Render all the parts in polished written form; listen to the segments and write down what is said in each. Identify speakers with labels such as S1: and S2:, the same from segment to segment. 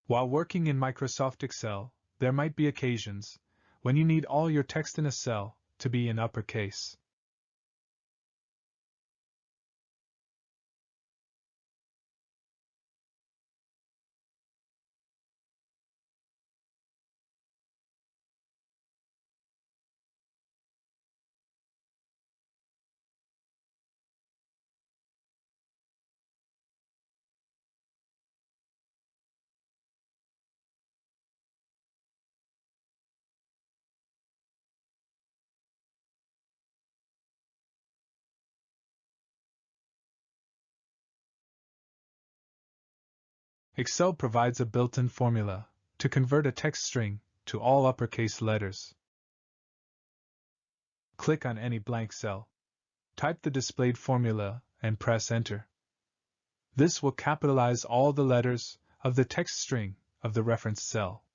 S1: While working in Microsoft Excel, there might be occasions when you need all your text in a cell to be in uppercase. Excel provides a built-in formula to convert a text string to all uppercase letters. Click on any blank cell, type the displayed formula, and press Enter. This will capitalize all the letters of the text string of the referenced cell.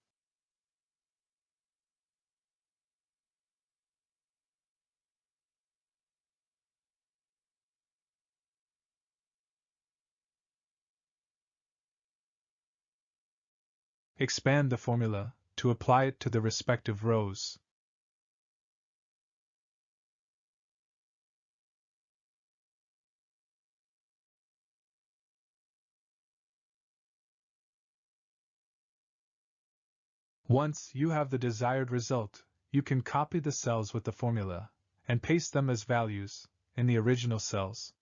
S1: Expand the formula to apply it to the respective rows. Once you have the desired result, you can copy the cells with the formula and paste them as values in the original cells.